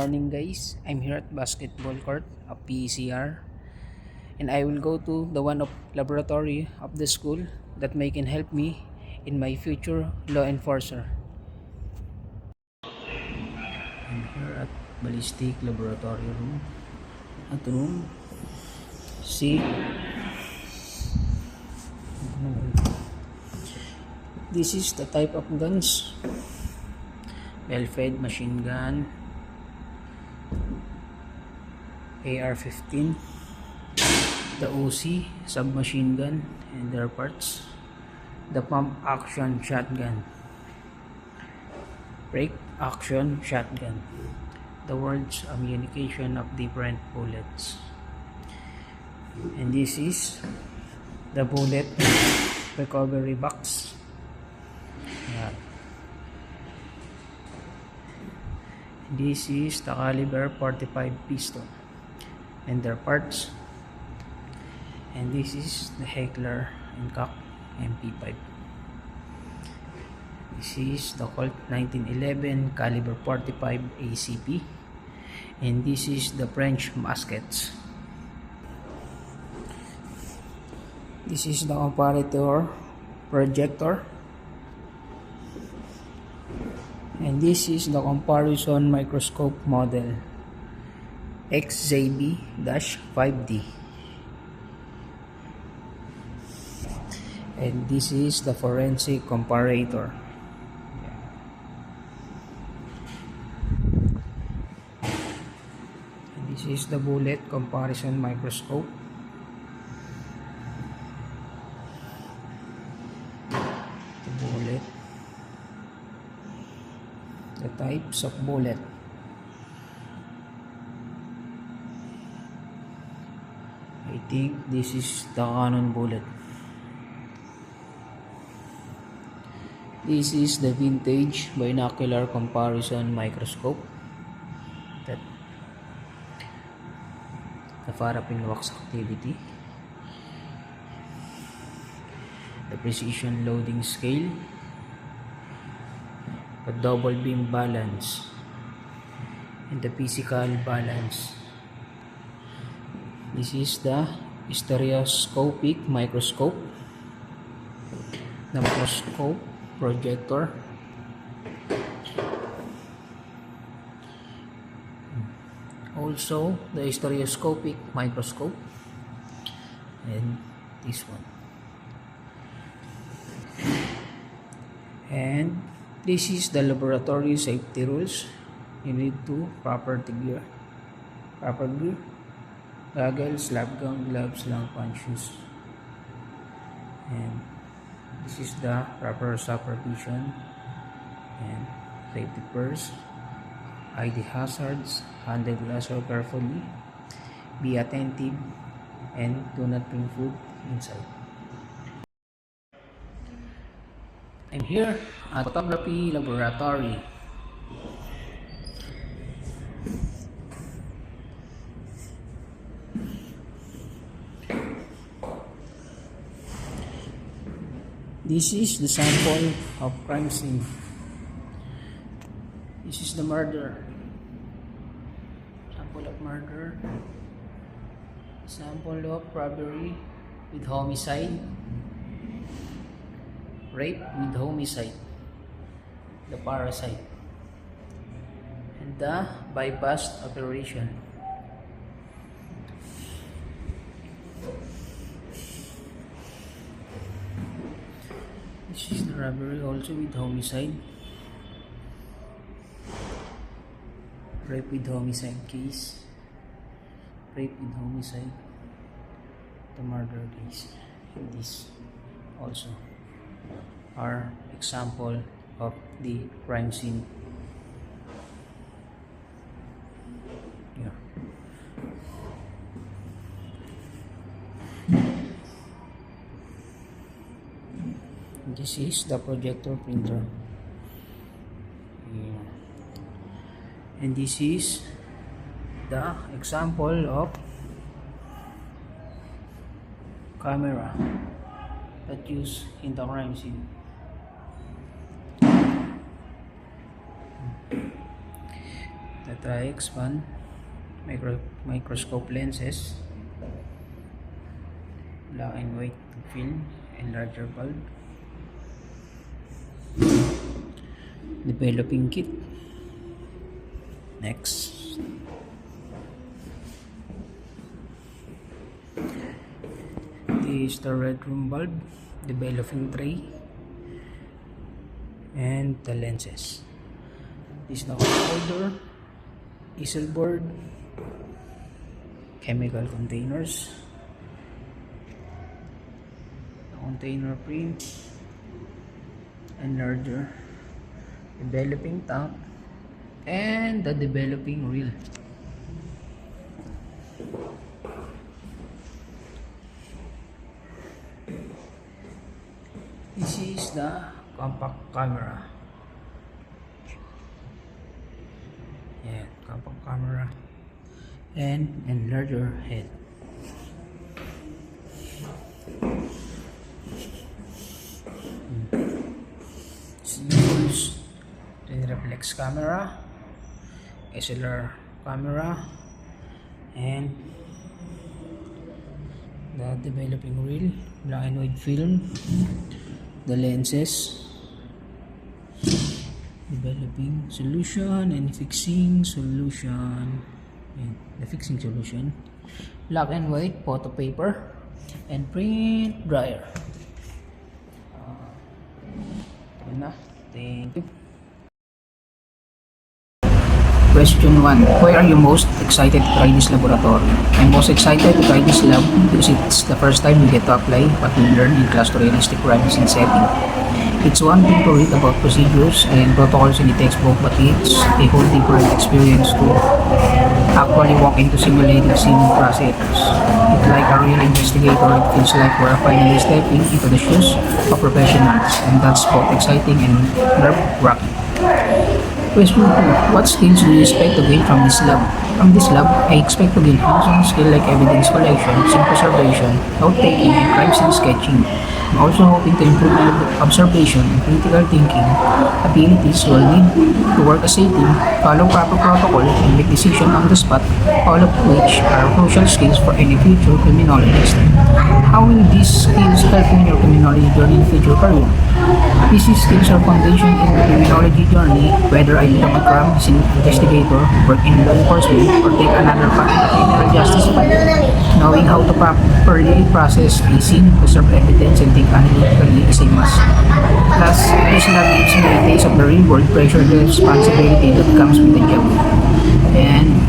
Morning guys, I'm here at basketball court of PECR and I will go to the one of laboratory of the school that may can help me in my future law enforcer. I'm here at ballistic laboratory room. At room C. This is the type of guns: well-fed machine gun, AR-15, the OC submachine gun and their parts, the pump action shotgun, break action shotgun, the world's communication of different bullets, and this is the bullet recovery box. Yeah. This is the caliber 45 pistol and their parts, and this is the Heckler & Koch MP5. This is the Colt 1911 caliber 45 ACP, and this is the French muskets. This is the comparator projector, and this is the comparison microscope model XZB-5D, and this is the forensic comparator. And this is the bullet comparison microscope. The bullet, the types of bullet. I think this is the Canon bullet. This is the vintage binocular comparison microscope, that the paraffin wax activity, the precision loading scale, the double beam balance, and the physical balance. This is the stereoscopic microscope, the microscope projector, also the stereoscopic microscope, and this one. And this is the laboratory safety rules. You need to proper gear, goggles, lab gown, gloves, long pant shoes, and this is the proper supervision and safety purse, ID hazards, handle laser carefully, be attentive, and do not bring food inside. I'm here at photography laboratory. This is the sample of crime scene. This is the murder. Sample of murder. Sample of robbery with homicide. Rape with homicide. The parasite. And the bypass operation. This is the robbery also with homicide. Rape with homicide case. Rape with homicide. The murder case. And this also are example of the crime scene. Yeah. This is the projector printer. Yeah. And this is the example of camera that used in the crime scene. That tri-X1 microscope lenses, black and white film, and larger bulb. Developing kit. Next, is the red room bulb, developing tray, and the lenses. This is the holder, easel board, chemical containers, the container frame, and larger developing tank, and the developing reel. This is the compact camera. Yeah, compact camera and larger head. Use the reflex camera, SLR camera, and the developing reel, black and white film, the lenses, developing solution and fixing solution, and the fixing solution, black and white photo paper, and print dryer. Thank you. Question 1. Why are you most excited to try this laboratory? I'm most excited to try this lab because it's the first time we get to apply what we learn in class to realistic crimes and setting. It's one thing to read about procedures and protocols in the textbook, but it's a whole different experience to actually walk into simulated scene procedures. It's like a real investigator. It feels like we're finally stepping into the shoes of professionals, and that's both exciting and nerve-wracking. Question 2. What skills do you expect to gain from this lab? From this lab, I expect to gain hands-on skill like evidence collection, scene preservation, note-taking, and crime scene sketching. I'm also hoping to improve my observation and critical thinking abilities while need to work as a team, follow proper protocol, and make decisions on the spot, all of which are crucial skills for any future criminologist. How will these skills help in your criminology journey in future career? These skills are foundation in the criminology journey, whether I become a crime scene investigator, work in law enforcement, or take another path in the criminal justice field. Knowing how to properly process a scene, preserve evidence, and think analytically is a must. Plus, this lab gives me a taste of the real world pressure and responsibility that comes with the job. And